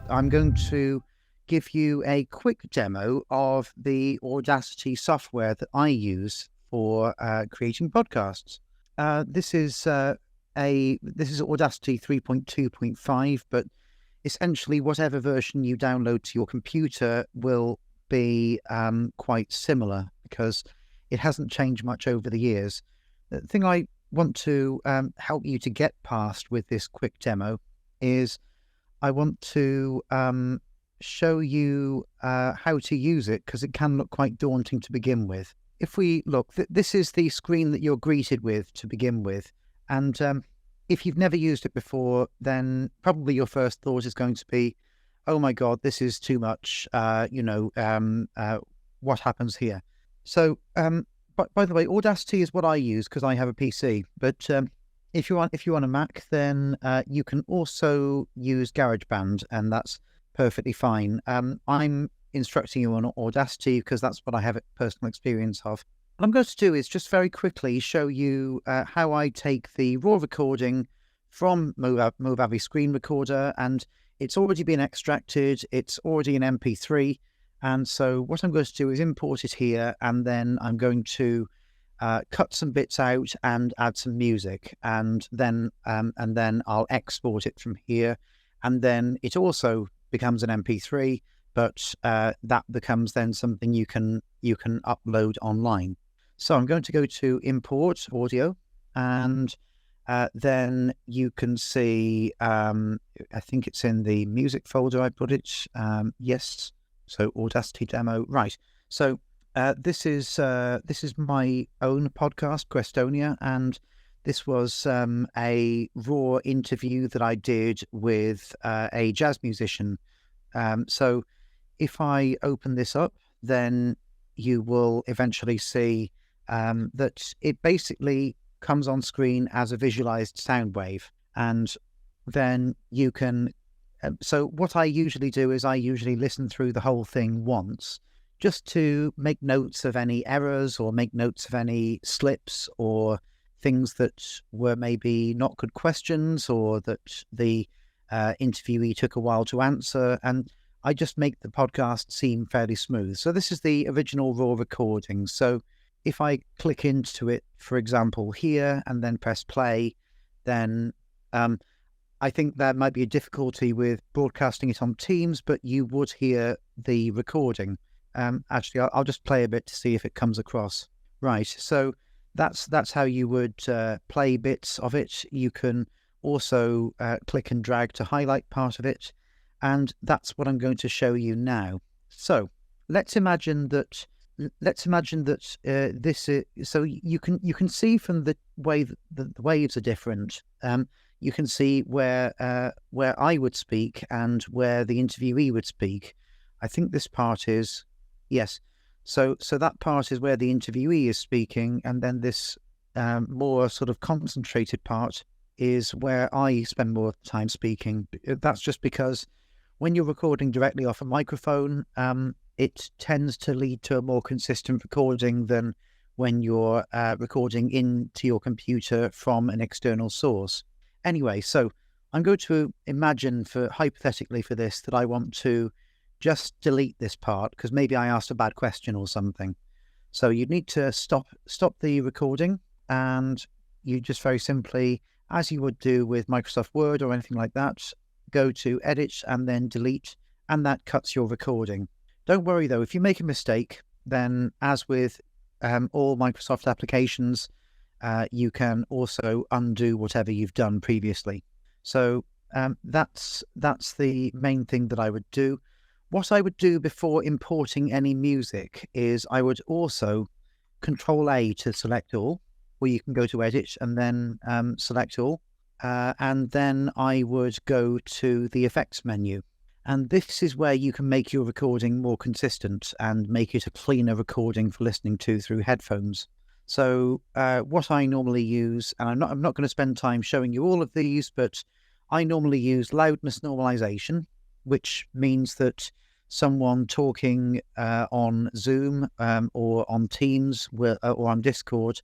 I'm going to give you a quick demo of the Audacity software that I use for creating podcasts. This is Audacity 3.2.5, but essentially whatever version you download to your computer will be quite similar because it hasn't changed much over the years. The thing I want to help you to get past with this quick demo is I want to show you how to use it because it can look quite daunting to begin with. If we look, this is the screen that you're greeted with to begin with. And if you've never used it before, then probably your first thought is going to be, oh my God, this is too much. What happens here? So, by the way, Audacity is what I use because I have a PC. But if you're on a Mac, then you can also use GarageBand, and that's perfectly fine. I'm instructing you on Audacity because that's what I have personal experience of. What I'm going to do is just very quickly show you how I take the raw recording from Movavi Screen Recorder, and it's already been extracted. It's already an MP3, and so what I'm going to do is import it here, and then I'm going to cut some bits out and add some music, and then I'll export it from here, and then it also becomes an MP3, but that becomes then something you can upload online. So I'm going to go to Import Audio, and then you can see, I think it's in the music folder I put it. Yes, so Audacity demo, right? So this is my own podcast, Questonia, and this was a raw interview that I did with a jazz musician. So if I open this up, then you will eventually see that it basically comes on screen as a visualized sound wave, and then you can. So what I usually do is I usually listen through the whole thing once, just to make notes of any errors or make notes of any slips or things that were maybe not good questions or that the interviewee took a while to answer. And I just make the podcast seem fairly smooth. So this is the original raw recording. So if I click into it, for example, here and then press play, then I think there might be a difficulty with broadcasting it on Teams, but you would hear the recording. Actually, I'll just play a bit to see if it comes across. Right, so that's how you would play bits of it. You can also click and drag to highlight part of it, and that's what I'm going to show you now. So let's imagine that this is, so you can see from the way that the waves are different. You can see where I would speak and where the interviewee would speak. I think this part is. Yes, so that part is where the interviewee is speaking, and then this more sort of concentrated part is where I spend more time speaking. That's just because when you're recording directly off a microphone, it tends to lead to a more consistent recording than when you're recording into your computer from an external source. Anyway, so I'm going to imagine hypothetically for this that I want to just delete this part because maybe I asked a bad question or something. So you need to stop the recording, and you just very simply, as you would do with Microsoft Word or anything like that, go to Edit and then Delete, and that cuts your recording. Don't worry though, if you make a mistake, then as with all Microsoft applications, you can also undo whatever you've done previously. So that's the main thing that I would do. What I would do before importing any music is I would also Control A to select all, or you can go to Edit and then select all. And then I would go to the Effects menu. And this is where you can make your recording more consistent and make it a cleaner recording for listening to through headphones. So what I normally use, and I'm not going to spend time showing you all of these, but I normally use loudness normalization, which means that someone talking on Zoom or on Teams or on Discord,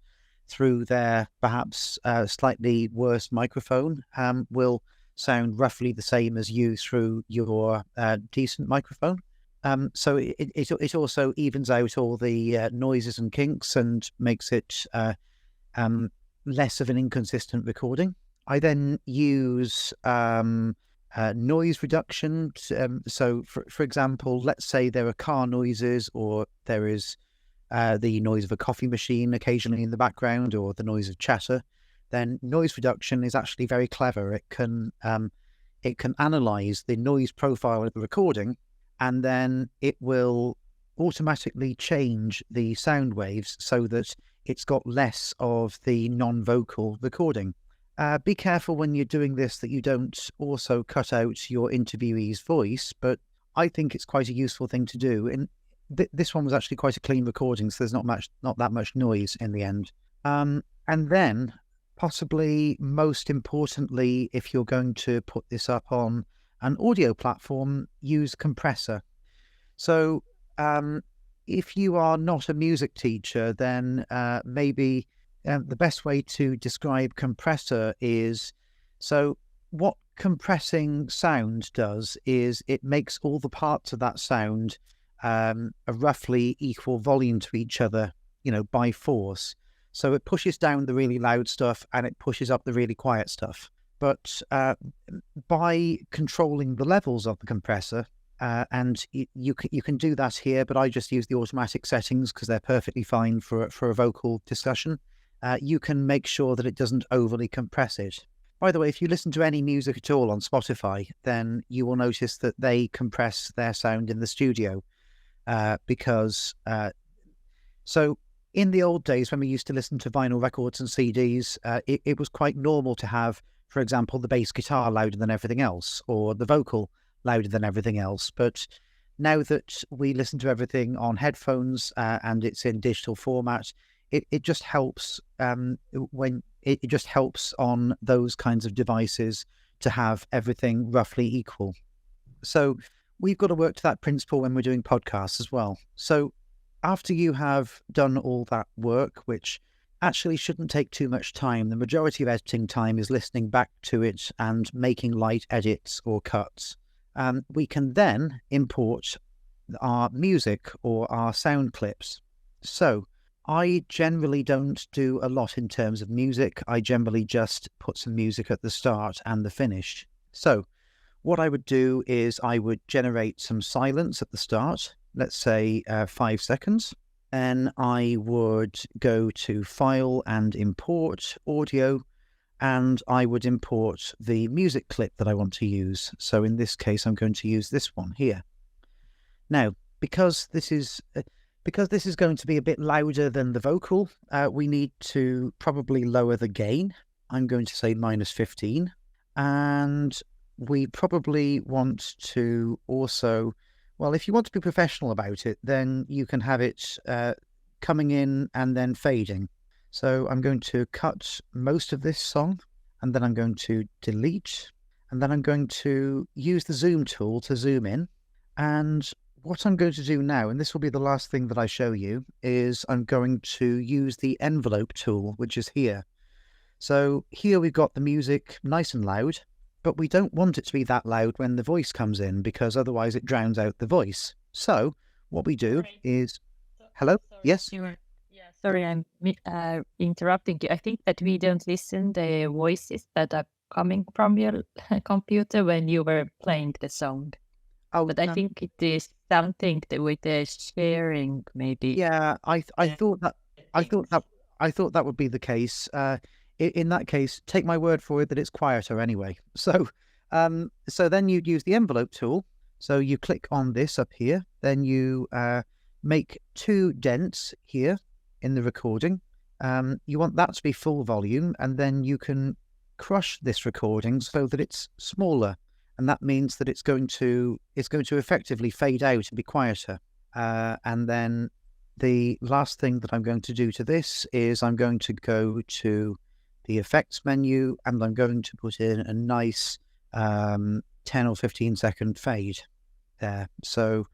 through their perhaps slightly worse microphone will sound roughly the same as you through your decent microphone. So it also evens out all the noises and kinks and makes it less of an inconsistent recording. I then use noise reduction. So, for example, let's say there are car noises, or there is the noise of a coffee machine occasionally in the background, or the noise of chatter. Then noise reduction is actually very clever. It can analyze the noise profile of the recording, and then it will automatically change the sound waves so that it's got less of the non-vocal recording. Be careful when you're doing this that you don't also cut out your interviewee's voice, but I think it's quite a useful thing to do. And this one was actually quite a clean recording, so there's not that much noise in the end. And then, possibly most importantly, if you're going to put this up on an audio platform, use compressor. So if you are not a music teacher, then maybe the best way to describe compressor is, so what compressing sound does is it makes all the parts of that sound a roughly equal volume to each other, by force. So it pushes down the really loud stuff and it pushes up the really quiet stuff. But by controlling the levels of the compressor, and you can do that here, but I just use the automatic settings because they're perfectly fine for a vocal discussion. You can make sure that it doesn't overly compress it. By the way, if you listen to any music at all on Spotify, then you will notice that they compress their sound in the studio because so in the old days when we used to listen to vinyl records and CDs, it was quite normal to have, for example, the bass guitar louder than everything else, or the vocal louder than everything else. But now that we listen to everything on headphones and it's in digital format, it just helps when it just helps on those kinds of devices to have everything roughly equal. So we've got to work to that principle when we're doing podcasts as well. So after you have done all that work, which actually shouldn't take too much time, the majority of editing time is listening back to it and making light edits or cuts. We can then import our music or our sound clips. So I generally don't do a lot in terms of music. I generally just put some music at the start and the finish. So what I would do is I would generate some silence at the start, let's say 5 seconds. Then I would go to File and Import Audio, and I would import the music clip that I want to use. So in this case, I'm going to use this one here. Now, because this is going to be a bit louder than the vocal, we need to probably lower the gain. I'm going to say -15. And we probably want to also, well, if you want to be professional about it, then you can have it coming in and then fading. So I'm going to cut most of this song, and then I'm going to delete, and then I'm going to use the zoom tool to zoom in. And what I'm going to do now, and this will be the last thing that I show you, is I'm going to use the envelope tool, which is here. So here we've got the music nice and loud, but we don't want it to be that loud when the voice comes in, because otherwise it drowns out the voice. So what we do is... Hello? Yes? Sorry, I'm interrupting you. I think that we don't listen the voices that are coming from your computer when you were playing the song. Oh, but I think it is something with the sharing, maybe. Yeah, I thought that would be the case. In that case, take my word for it that it's quieter anyway. So then you'd use the envelope tool. So you click on this up here, then you make 2 dents here in the recording. You want that to be full volume, and then you can crush this recording so that it's smaller, and that means that it's going to effectively fade out and be quieter. And then the last thing that I'm going to do to this is I'm going to go to the effects menu, and I'm going to put in a nice 10 or 15 second fade there. So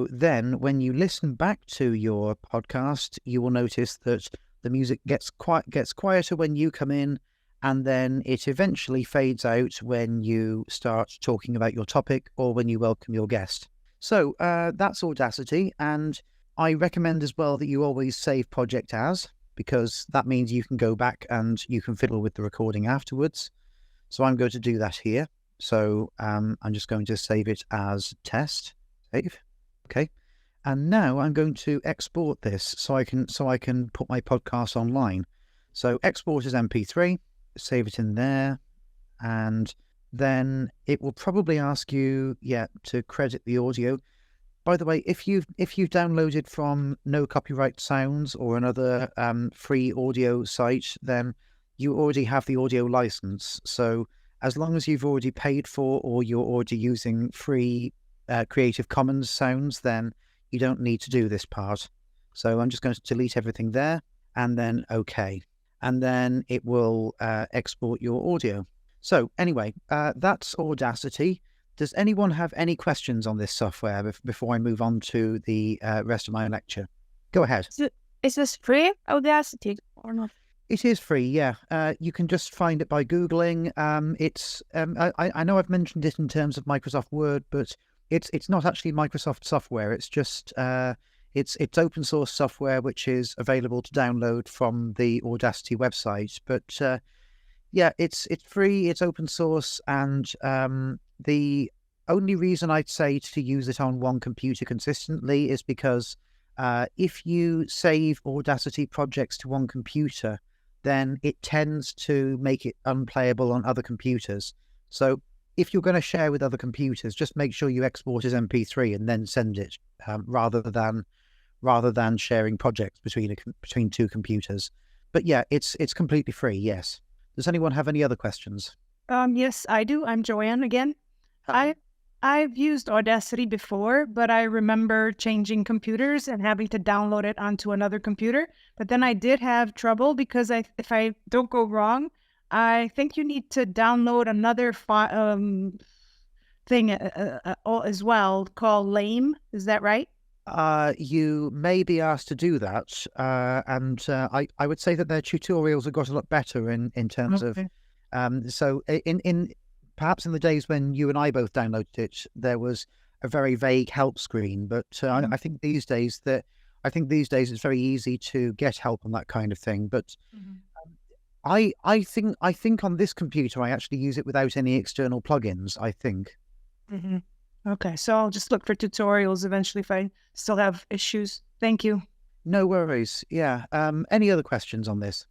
then when you listen back to your podcast, you will notice that The music gets quieter when you come in, and then it eventually fades out when you start talking about your topic or when you welcome your guest. So that's Audacity, and I recommend as well that you always save project as, because that means you can go back and you can fiddle with the recording afterwards. So I'm going to do that here. So I'm just going to save it as test. Save. Okay. And now I'm going to export this so I can put my podcast online. So export as MP3, save it in there, and then it will probably ask you, to credit the audio. By the way, if you've downloaded from No Copyright Sounds or another free audio site, then you already have the audio license. So as long as you've already paid for, or you're already using free Creative Commons sounds, then you don't need to do this part. So I'm just going to delete everything there, and then OK. And then it will export your audio. So anyway, that's Audacity. Does anyone have any questions on this software before I move on to the rest of my lecture? Go ahead. Is this free, Audacity, or not? It is free, yeah. You can just find it by Googling. I know I've mentioned it in terms of Microsoft Word, but it's not actually Microsoft software. It's just it's open source software which is available to download from the Audacity website. But it's free. It's open source, and the only reason I'd say to use it on one computer consistently is because if you save Audacity projects to one computer, then it tends to make it unplayable on other computers. So if you're going to share with other computers, just make sure you export as MP3 and then send it, rather than sharing projects between two computers. But yeah, it's completely free. Yes. Does anyone have any other questions? Yes, I do. I'm Joanne again. I've used Audacity before, but I remember changing computers and having to download it onto another computer. But then I did have trouble because if I don't go wrong, I think you need to download another thing as well called Lame. Is that right? You may be asked to do that, and I would say that their tutorials have got a lot better in terms of. So in perhaps in the days when you and I both downloaded it, there was a very vague help screen. But I think these days it's very easy to get help on that kind of thing. But I think on this computer I actually use it without any external plugins. I think. Okay, so I'll just look for tutorials eventually if I still have issues. Thank you. No worries. Yeah. Any other questions on this?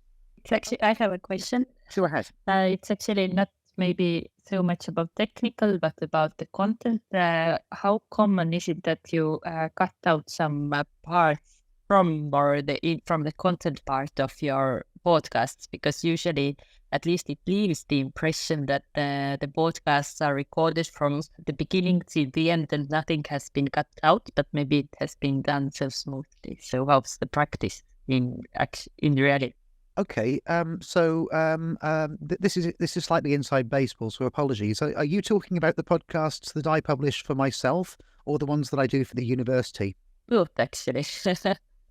I have a question. Go ahead. It's actually not maybe so much about technical, but about the content. How common is it that you cut out some parts from the content part of your podcasts? Because usually, at least it leaves the impression that the podcasts are recorded from the beginning to the end and nothing has been cut out, but maybe it has been done so smoothly. So how's the practice in reality? Okay, this is slightly inside baseball, so apologies. Are you talking about the podcasts that I publish for myself, or the ones that I do for the university? Both, actually.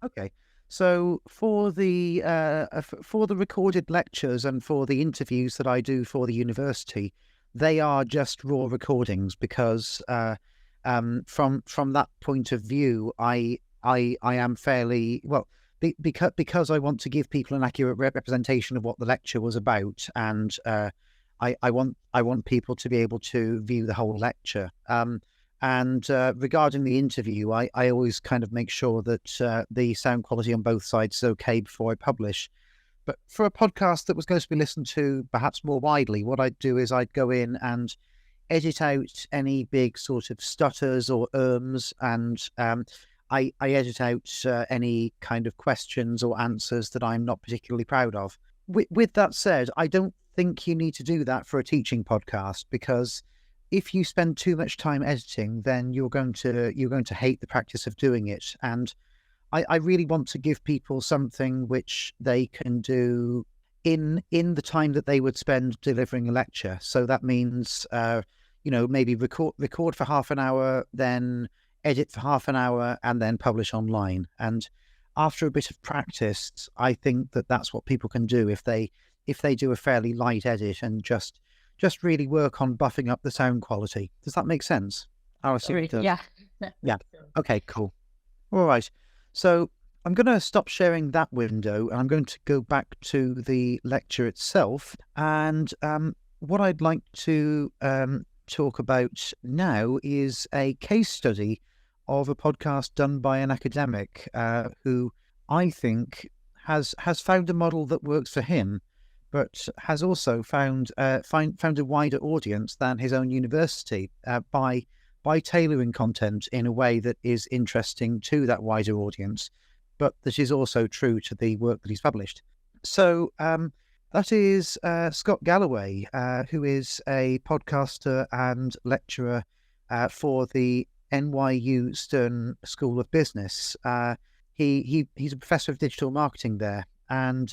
Okay, so for the recorded lectures and for the interviews that I do for the university, they are just raw recordings because from that point of view, I am fairly well. Because I want to give people an accurate representation of what the lecture was about, and I want people to be able to view the whole lecture. And regarding the interview, I always kind of make sure that the sound quality on both sides is okay before I publish. But for a podcast that was going to be listened to perhaps more widely, what I'd do is I'd go in and edit out any big sort of stutters or ums, and I edit out any kind of questions or answers that I'm not particularly proud of. With that said, I don't think you need to do that for a teaching podcast, because if you spend too much time editing, then you're going to hate the practice of doing it. And I really want to give people something which they can do in the time that they would spend delivering a lecture. So that means maybe record for half an hour, then edit for half an hour, and then publish online. And after a bit of practice, I think that that's what people can do if they do a fairly light edit and just really work on buffing up the sound quality. Does that make sense? I assume it does. Yeah. Yeah. Okay, cool. All right. So I'm going to stop sharing that window and I'm going to go back to the lecture itself. And what I'd like to talk about now is a case study of a podcast done by an academic who I think has found a model that works for him, but has also found a wider audience than his own university by tailoring content in a way that is interesting to that wider audience, but that is also true to the work that he's published. So that is Scott Galloway, who is a podcaster and lecturer for the NYU Stern School of Business. He's a professor of digital marketing there, and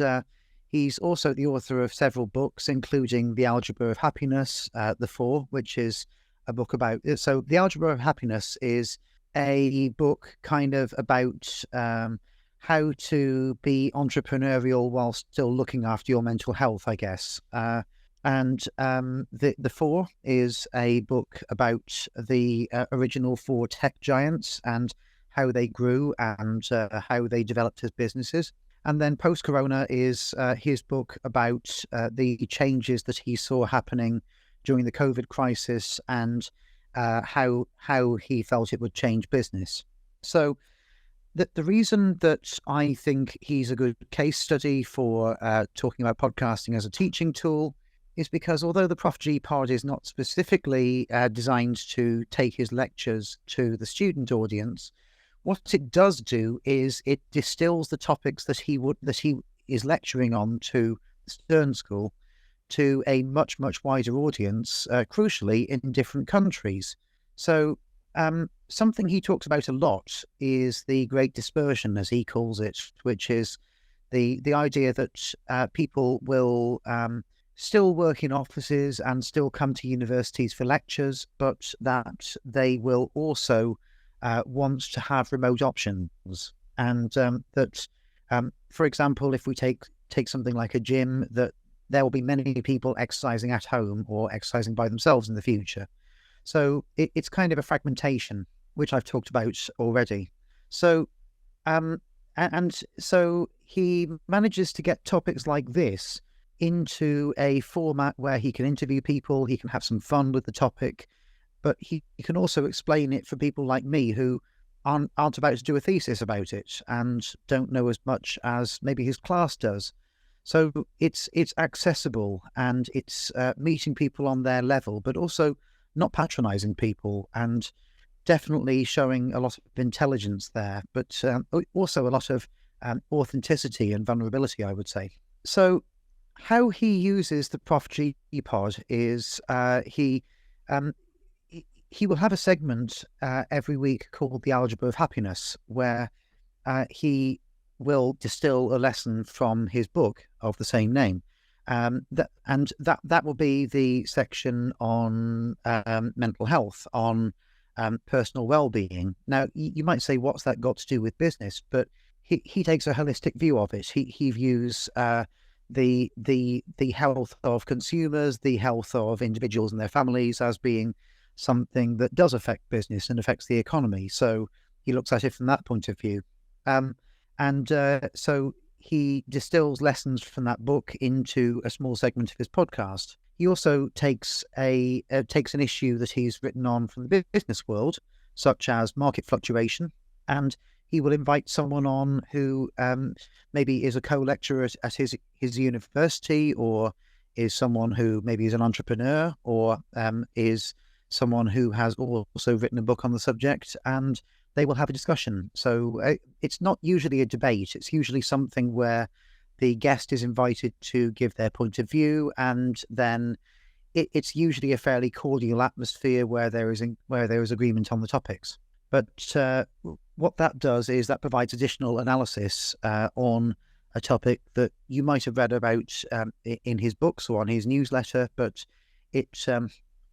he's also the author of several books, including The Algebra of Happiness, The Four, which is a book about... So The Algebra of Happiness is a book kind of about how to be entrepreneurial while still looking after your mental health, I guess. And the Four is a book about the original four tech giants and how they grew and how they developed as businesses. And then Post-Corona is his book about the changes that he saw happening during the COVID crisis and how he felt it would change business. So the reason that I think he's a good case study for talking about podcasting as a teaching tool is because although the Prof G pod is not specifically designed to take his lectures to the student audience, what it does do is it distills the topics that he is lecturing on to the Stern School to a much wider audience, crucially in different countries. So something he talks about a lot is the Great Dispersion, as he calls it, which is the idea that people will still work in offices and still come to universities for lectures, but that they will also want to have remote options. And that, for example, if we take something like a gym, that there will be many people exercising at home or exercising by themselves in the future. So it's kind of a fragmentation, which I've talked about already. So, and so he manages to get topics like this into a format where he can interview people, he can have some fun with the topic, but he can also explain it for people like me who aren't about to do a thesis about it and don't know as much as maybe his class does. So it's accessible and it's meeting people on their level, but also not patronizing people and definitely showing a lot of intelligence there, but also a lot of authenticity and vulnerability, I would say. So how he uses the Prof G pod is he will have a segment every week called The Algebra of Happiness, where he will distill a lesson from his book of the same name. That will be the section on mental health, on personal well-being. Now, you might say, what's that got to do with business? But he takes a holistic view of it. He views the health of consumers, the health of individuals and their families as being something that does affect business and affects the economy. So he looks at it from that point of view. So he distills lessons from that book into a small segment of his podcast. He also takes an issue that he's written on from the business world, such as market fluctuation, and he will invite someone on who maybe is a co-lecturer at his university, or is someone who maybe is an entrepreneur, or is someone who has also written a book on the subject, and they will have a discussion. So it's not usually a debate. It's usually something where the guest is invited to give their point of view, and then it's usually a fairly cordial atmosphere where there is agreement on the topics. But what that does is that provides additional analysis on a topic that you might have read about in his books or on his newsletter, but it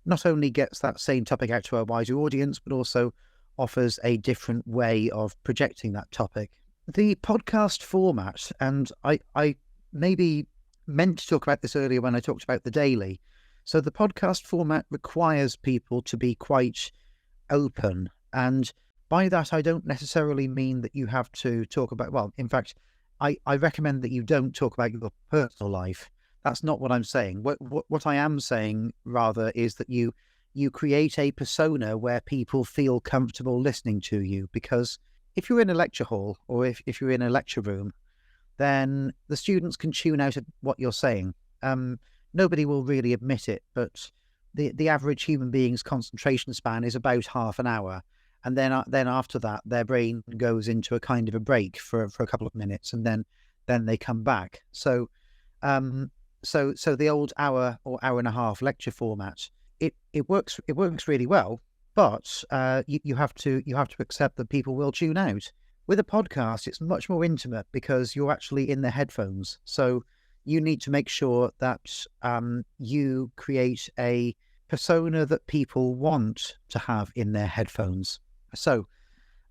not only gets that same topic out to a wider audience, but also offers a different way of projecting that topic. The podcast format, and I maybe meant to talk about this earlier when I talked about the daily. So the podcast format requires people to be quite open. And by that, I don't necessarily mean that you have to talk about, well, in fact, I recommend that you don't talk about your personal life. That's not what I'm saying. What I am saying, rather, is that you create a persona where people feel comfortable listening to you. Because if you're in a lecture hall or if you're in a lecture room, then the students can tune out at what you're saying. Nobody will really admit it, but the average human being's concentration span is about half an hour. And then after that, their brain goes into a kind of a break for a couple of minutes, and then they come back. So so the old hour or hour and a half lecture format, it works really well, but you have to accept that people will tune out. With a podcast, it's much more intimate because you're actually in the headphones. So you need to make sure that you create a persona that people want to have in their headphones. So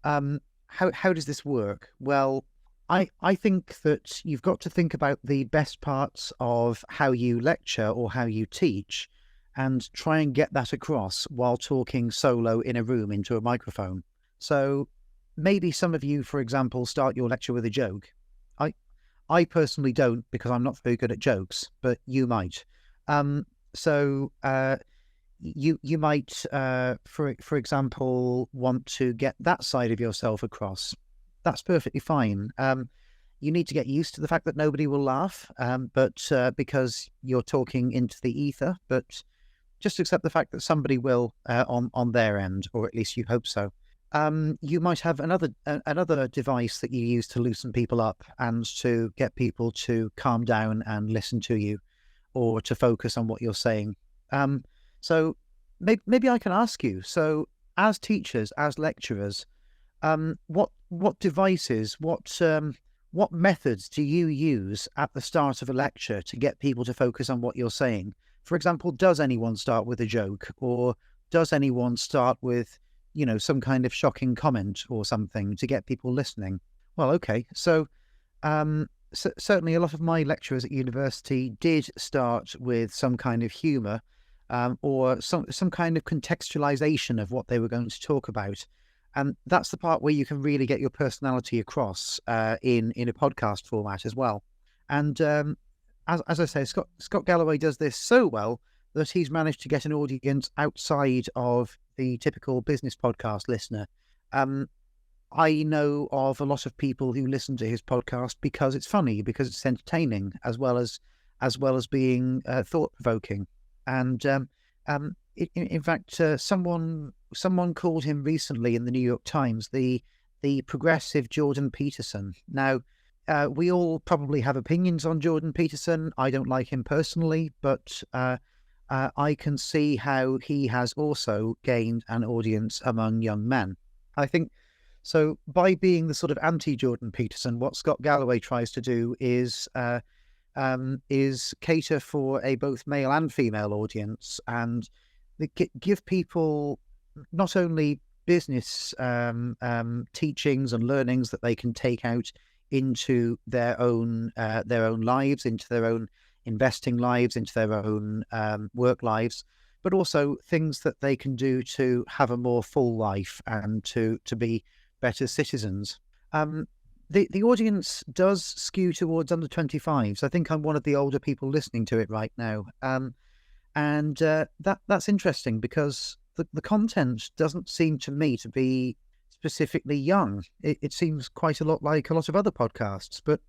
how does this work? Well, I think that you've got to think about the best parts of how you lecture or how you teach and try and get that across while talking solo in a room into a microphone. So maybe some of you, for example, start your lecture with a joke. I personally don't, because I'm not very good at jokes, but you might. So you might, for example, want to get that side of yourself across. That's perfectly fine. You need to get used to the fact that nobody will laugh, but because you're talking into the ether. But just accept the fact that somebody will on their end, or at least you hope so. You might have another device that you use to loosen people up and to get people to calm down and listen to you, or to focus on what you're saying. So maybe I can ask you. So, as teachers, as lecturers, what devices, what methods do you use at the start of a lecture to get people to focus on what you're saying? For example, does anyone start with a joke, or does anyone start with, some kind of shocking comment or something to get people listening? Well, okay. So, certainly a lot of my lecturers at university did start with some kind of humour, or some kind of contextualization of what they were going to talk about. And that's the part where you can really get your personality across in a podcast format as well. And as I say, Scott Galloway does this so well that he's managed to get an audience outside of the typical business podcast listener. I know of a lot of people who listen to his podcast because it's funny, because it's entertaining, as well as being thought-provoking. And in fact, someone called him recently in the New York Times the progressive Jordan Peterson. Now, we all probably have opinions on Jordan Peterson. I don't like him personally, but I can see how he has also gained an audience among young men. I think so. By being the sort of anti-Jordan Peterson, what Scott Galloway tries to do is cater for a both male and female audience, and give people not only business teachings and learnings that they can take out into their own lives, into their own investing lives, into their own work lives, but also things that they can do to have a more full life and to be better citizens. The audience does skew towards under 25s. I think I'm one of the older people listening to it right now. And that's interesting, because the content doesn't seem to me to be specifically young. It seems quite a lot like a lot of other podcasts, but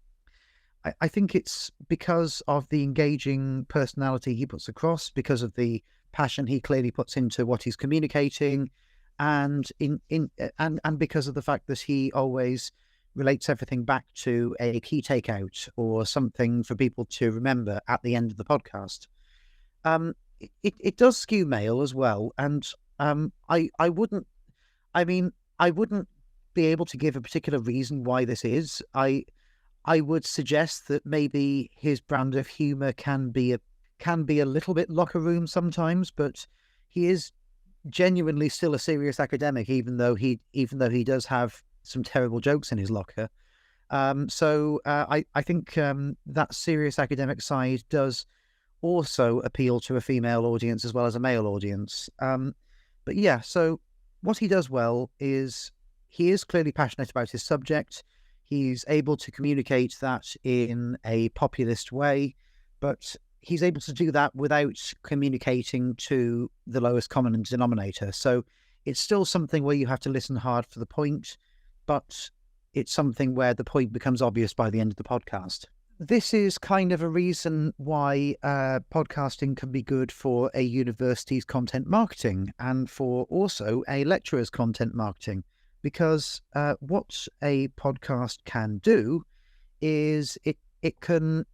I think it's because of the engaging personality he puts across, because of the passion he clearly puts into what he's communicating, and and because of the fact that he always relates everything back to a key takeout or something for people to remember at the end of the podcast. It does skew male as well, and I wouldn't be able to give a particular reason why this is. I would suggest that maybe his brand of humor can be a little bit locker room sometimes, but he is genuinely still a serious academic, even though he does have some terrible jokes in his locker. I think that serious academic side does also appeal to a female audience as well as a male audience. But yeah, so what he does well is he is clearly passionate about his subject. He's able to communicate that in a populist way, but he's able to do that without communicating to the lowest common denominator. So it's still something where you have to listen hard for the point, but it's something where the point becomes obvious by the end of the podcast. This is kind of a reason why podcasting can be good for a university's content marketing and for also a lecturer's content marketing, because what a podcast can do is it can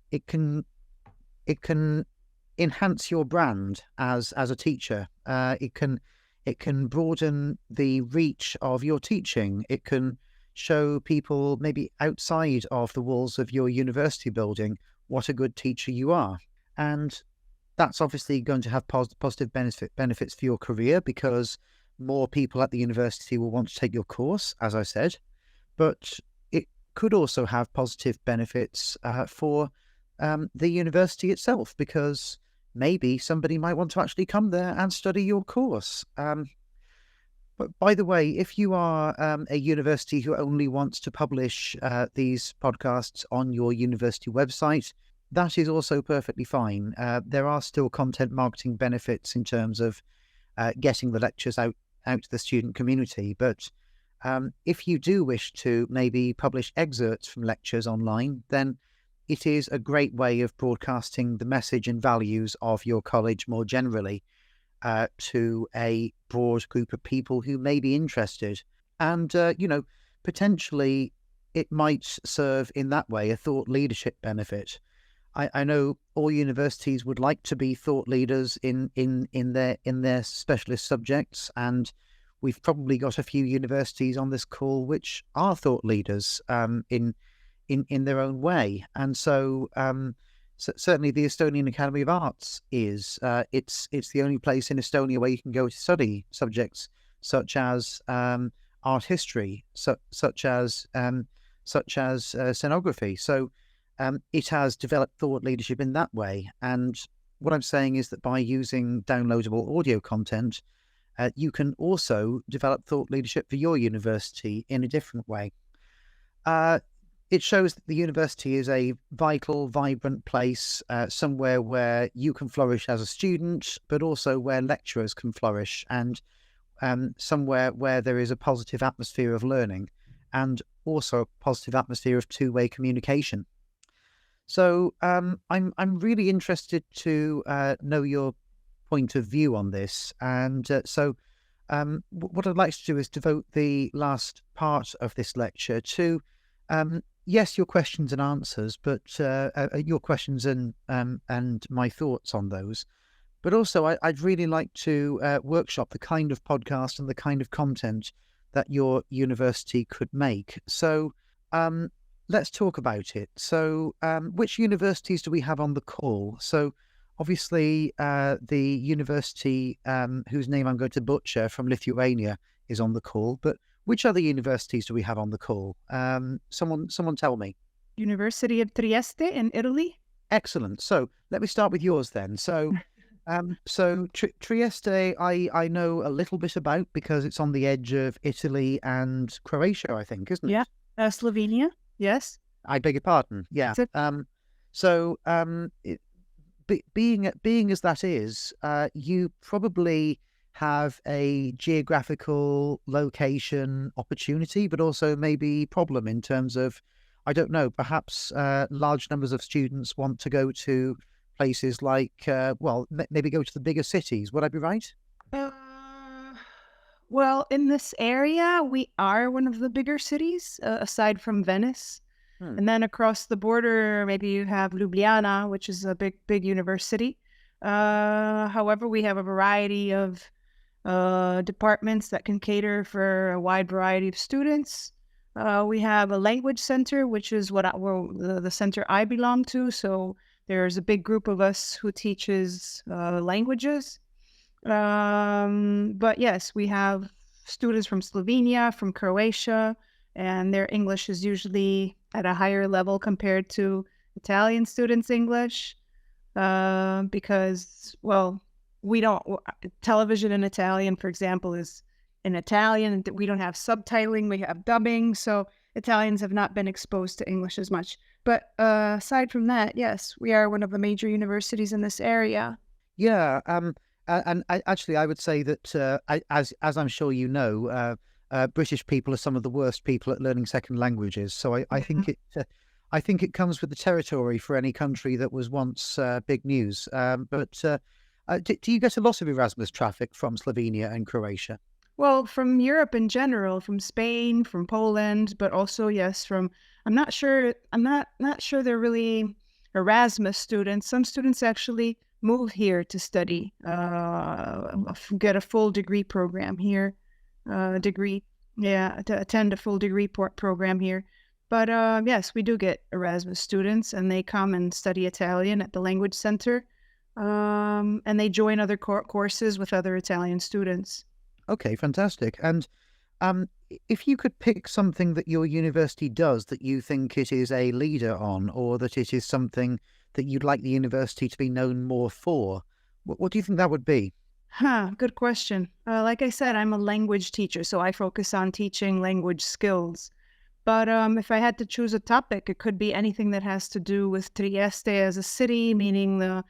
enhance your brand as a teacher. It can broaden the reach of your teaching. It can show people maybe outside of the walls of your university building what a good teacher you are. And that's obviously going to have positive benefits for your career, because more people at the university will want to take your course, as I said. But it could also have positive benefits for the university itself, because maybe somebody might want to actually come there and study your course. But by the way, if you are a university who only wants to publish these podcasts on your university website, that is also perfectly fine. There are still content marketing benefits in terms of getting the lectures out to the student community. But if you do wish to maybe publish excerpts from lectures online, then it is a great way of broadcasting the message and values of your college more generally to a broad group of people who may be interested. And, potentially it might serve in that way a thought leadership benefit. I know all universities would like to be thought leaders in their specialist subjects, and we've probably got a few universities on this call which are thought leaders in their own way. And so certainly the Estonian Academy of Arts is. It's the only place in Estonia where you can go to study subjects such as art history, such as scenography. So it has developed thought leadership in that way. And what I'm saying is that by using downloadable audio content, you can also develop thought leadership for your university in a different way. It shows that the university is a vital, vibrant place, somewhere where you can flourish as a student, but also where lecturers can flourish, and somewhere where there is a positive atmosphere of learning and also a positive atmosphere of two-way communication. So I'm really interested to know your point of view on this. And so what I'd like to do is devote the last part of this lecture to yes, your questions and answers, but your questions and my thoughts on those. But also, I'd really like to workshop the kind of podcast and the kind of content that your university could make. So let's talk about it. So which universities do we have on the call? So obviously, the university whose name I'm going to butcher from Lithuania is on the call, but which other universities do we have on the call? Someone tell me. University of Trieste in Italy. Excellent. So let me start with yours then. So, Trieste, I know a little bit about because it's on the edge of Italy and Croatia, I think, isn't it? Yeah, Slovenia. Yes. I beg your pardon. Yeah. Being as that is, you probably have a geographical location opportunity, but also maybe problem in terms of, I don't know, perhaps large numbers of students want to go to places like, maybe go to the bigger cities. Would I be right? Well, in this area, we are one of the bigger cities, aside from Venice. And then across the border, maybe you have Ljubljana, which is a big university. However, we have a variety of departments that can cater for a wide variety of students. We have a language center, which is the center I belong to. So there's a big group of us who teaches languages. But yes, we have students from Slovenia, from Croatia, and their English is usually at a higher level compared to Italian students' English, because, well, we don't, television in Italian, for example, is in Italian. We don't have subtitling, we have dubbing, so Italians have not been exposed to English as much. But aside from that, yes, we are one of the major universities in this area. Yeah, and actually, I would say that as I'm sure you know, British people are some of the worst people at learning second languages. So I think I think it comes with the territory for any country that was once big news. Do you get a lot of Erasmus traffic from Slovenia and Croatia? Well, from Europe in general, from Spain, from Poland, but also, yes, from, I'm not sure they're really Erasmus students. Some students actually move here to study, get a full degree program here, to attend a full degree program here. But yes, we do get Erasmus students, and they come and study Italian at the language center, and they join other courses with other Italian students. Okay, fantastic. And if you could pick something that your university does that you think it is a leader on, or that it is something that you'd like the university to be known more for, what do you think that would be? Good question. Like I said, I'm a language teacher, so I focus on teaching language skills. But if I had to choose a topic, it could be anything that has to do with Trieste as a city, meaning the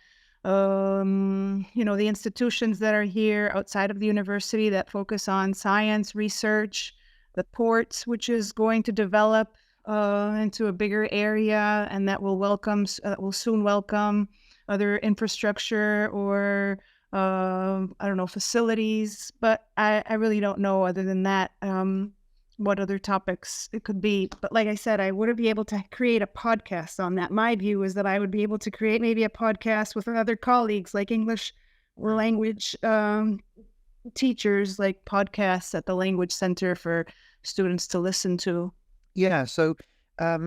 the institutions that are here outside of the university that focus on science research, the ports, which is going to develop into a bigger area, and that will soon welcome other infrastructure or I don't know, facilities. But I really don't know, other than that, what other topics it could be. But like I said, I wouldn't be able to create a podcast on that. My view is that I would be able to create maybe a podcast with other colleagues, like English language teachers, like podcasts at the language center for students to listen to. Yeah, so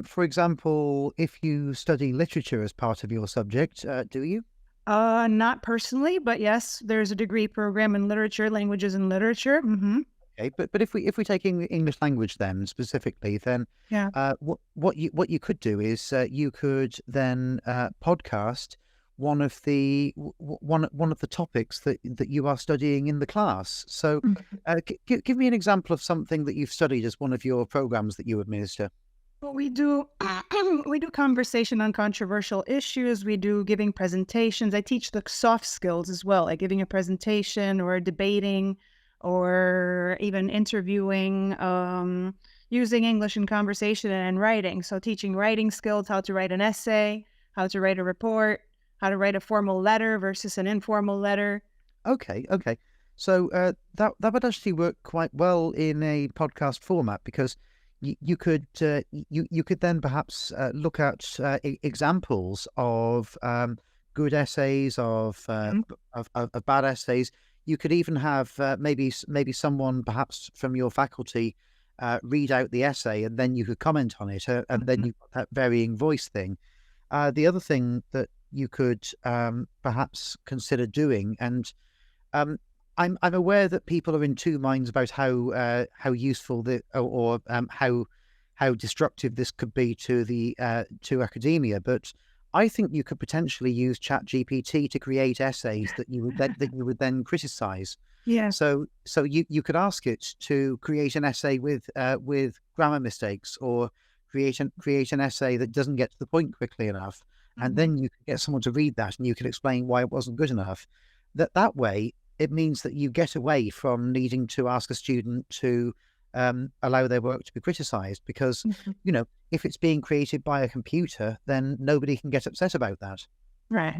for example, if you study literature as part of your subject, do you? Not personally, but yes, there's a degree program in literature, languages and literature. Mm-hmm. Okay, but if we take English language then specifically, then Yeah. what you could do is you could then podcast one of the one of the topics that you are studying in the class. So give me an example of something that you've studied as one of your programs that you administer. Well, we do we do conversation on controversial issues. We do giving presentations. I teach the soft skills as well, like giving a presentation or debating, or even interviewing, using English in conversation and writing. So teaching writing skills, how to write an essay, how to write a report, how to write a formal letter versus an informal letter. Okay. So that would actually work quite well in a podcast format, because you could then perhaps look at examples of good essays, of bad essays. You could even have maybe someone perhaps from your faculty read out the essay, and then you could comment on it, and then you've got that varying voice thing. The other thing that you could perhaps consider doing, and I'm aware that people are in two minds about how useful how destructive this could be to academia, but I think you could potentially use ChatGPT to create essays that you would then criticize. Yeah. So you could ask it to create an essay with grammar mistakes, or create an essay that doesn't get to the point quickly enough, and then you could get someone to read that, and you could explain why it wasn't good enough. That way, it means that you get away from needing to ask a student to allow their work to be criticized, because if it's being created by a computer, then nobody can get upset about that. Right.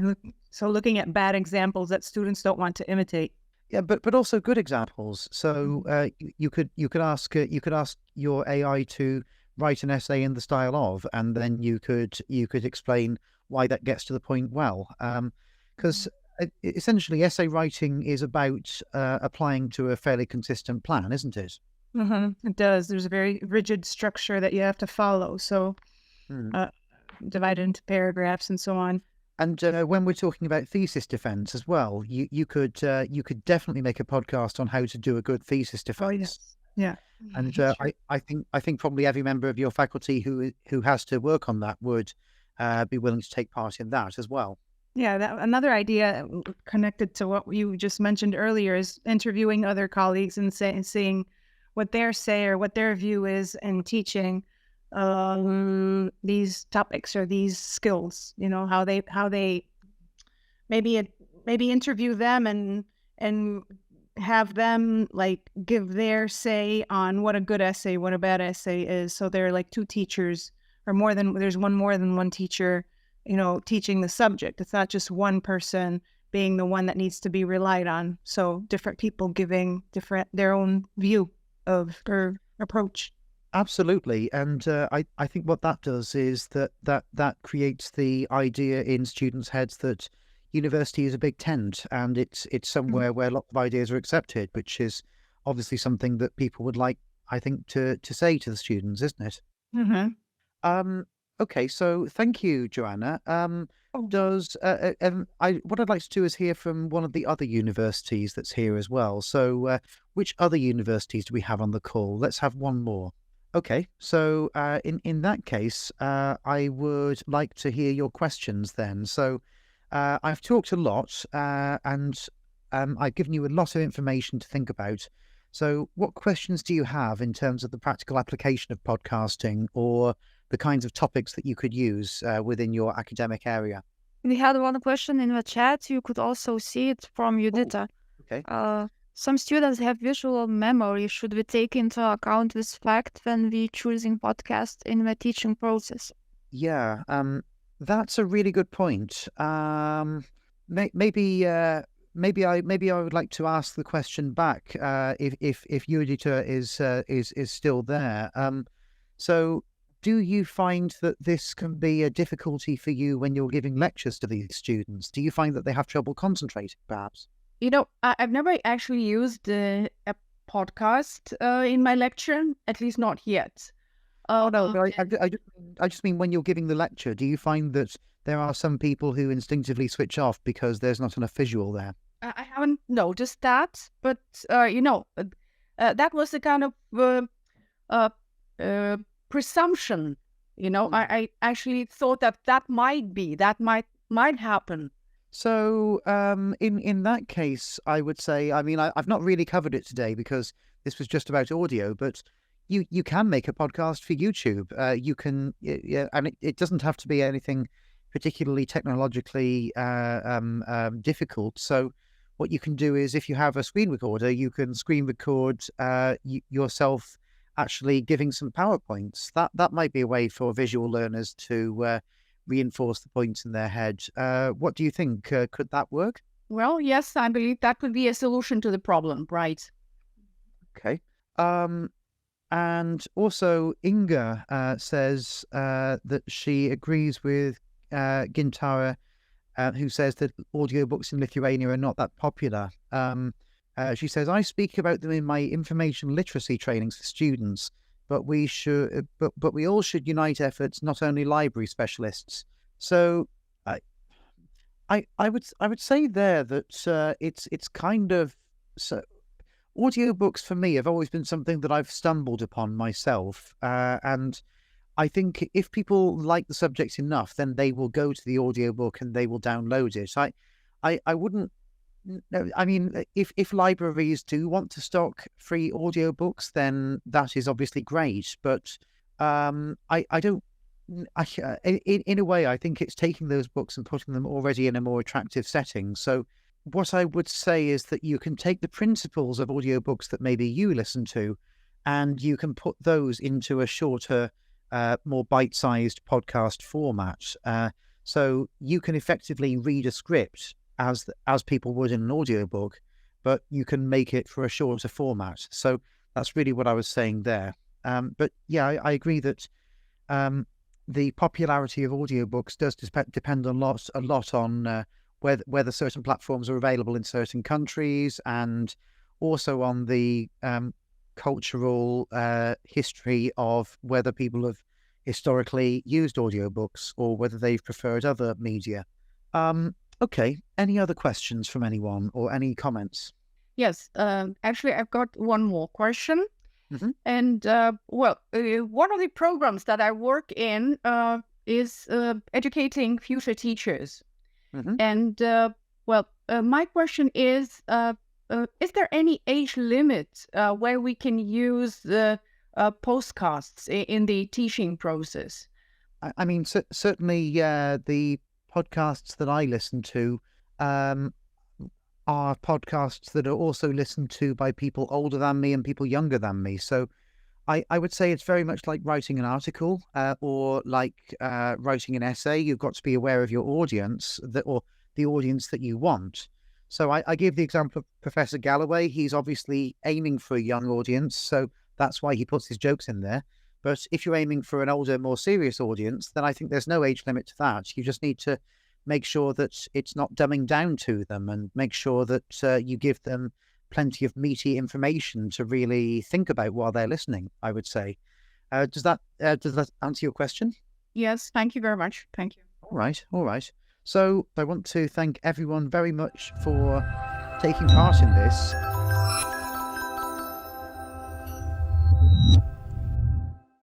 So looking at bad examples that students don't want to imitate. Yeah, but also good examples. So you could ask your AI to write an essay in the style of, and then you could explain why that gets to the point well. Because essentially, essay writing is about applying to a fairly consistent plan, isn't it? It does. There's a very rigid structure that you have to follow. So divided into paragraphs and so on. And when we're talking about thesis defense as well, you could definitely make a podcast on how to do a good thesis defense. Oh, yes. Yeah. And Sure. I think probably every member of your faculty who has to work on that would be willing to take part in that as well. Yeah, another idea connected to what you just mentioned earlier is interviewing other colleagues and seeing what their say or what their view is and teaching these topics or these skills. You know, how they maybe interview them and have them like give their say on what a good essay, what a bad essay is. So they're like two teachers or there's more than one teacher, you know, teaching the subject. It's not just one person being the one that needs to be relied on. So different people giving their own view of or approach. Absolutely, and I think what that does is that creates the idea in students' heads that university is a big tent and it's somewhere where lots of ideas are accepted, which is obviously something that people would like, I think, to say to the students, isn't it? Mm-hmm. Okay, so thank you, Joanna. Does what I'd like to do is hear from one of the other universities that's here as well. So, which other universities do we have on the call? Let's have one more. Okay, so in that case, I would like to hear your questions then. So, I've talked a lot, and I've given you a lot of information to think about. So, what questions do you have in terms of the practical application of podcasting or the kinds of topics that you could use within your academic area? We had one question in the chat. You could also see it from Judita. Okay. Some students have visual memory. Should we take into account this fact when we choosing podcast in the teaching process? Yeah, that's a really good point. Maybe I would like to ask the question back if Judita is still there. So, do you find that this can be a difficulty for you when you're giving lectures to these students? Do you find that they have trouble concentrating, perhaps? You know, I've never actually used a podcast in my lecture, at least not yet. Oh no, but I just mean when you're giving the lecture, do you find that there are some people who instinctively switch off because there's not enough visual there? I haven't noticed that, but you know, that was a kind of presumption. You know, I actually thought that might happen. So, in that case, I would say, I mean, I've not really covered it today because this was just about audio, but you can make a podcast for YouTube. You can, yeah, and it doesn't have to be anything particularly technologically difficult. So, what you can do is, if you have a screen recorder, you can screen record yourself actually giving some PowerPoints. That might be a way for visual learners to reinforce the points in their head. What do you think? Could that work? Well, yes, I believe that could be a solution to the problem, right? Okay. And also Inga says that she agrees with Gintara, who says that audiobooks in Lithuania are not that popular. She says, I speak about them in my information literacy trainings for students, but we all should unite efforts, not only library specialists. So I would say there that it's kind of so. Audiobooks for me have always been something that I've stumbled upon myself, and I think if people like the subject enough, then they will go to the audiobook and they will download it. I wouldn't. No, I mean, if libraries do want to stock free audiobooks, then that is obviously great. But I don't. In a way, I think it's taking those books and putting them already in a more attractive setting. So what I would say is that you can take the principles of audiobooks that maybe you listen to, and you can put those into a shorter, more bite-sized podcast format. So you can effectively read a script as people would in an audiobook, but you can make it for a shorter format. So that's really what I was saying there. But yeah, I agree that the popularity of audiobooks does depend a lot on whether certain platforms are available in certain countries, and also on the cultural history of whether people have historically used audiobooks or whether they've preferred other media. Okay, any other questions from anyone or any comments? Yes, actually, I've got one more question. Mhm. And one of the programs that I work in is educating future teachers. Mhm. And my question is there any age limit where we can use the postcasts in the teaching process? I mean, certainly the podcasts that I listen to um, are podcasts that are also listened to by people older than me and people younger than me. So I would say it's very much like writing an article or like writing an essay. You've got to be aware of your audience or the audience that you want. So I give the example of Professor Galloway. He's obviously aiming for a young audience, so that's why he puts his jokes in there. But if you're aiming for an older, more serious audience, then I think there's no age limit to that. You just need to make sure that it's not dumbing down to them, and make sure that you give them plenty of meaty information to really think about while they're listening, I would say. Does that answer your question? Yes, thank you very much. Thank you. All right, all right. So I want to thank everyone very much for taking part in this.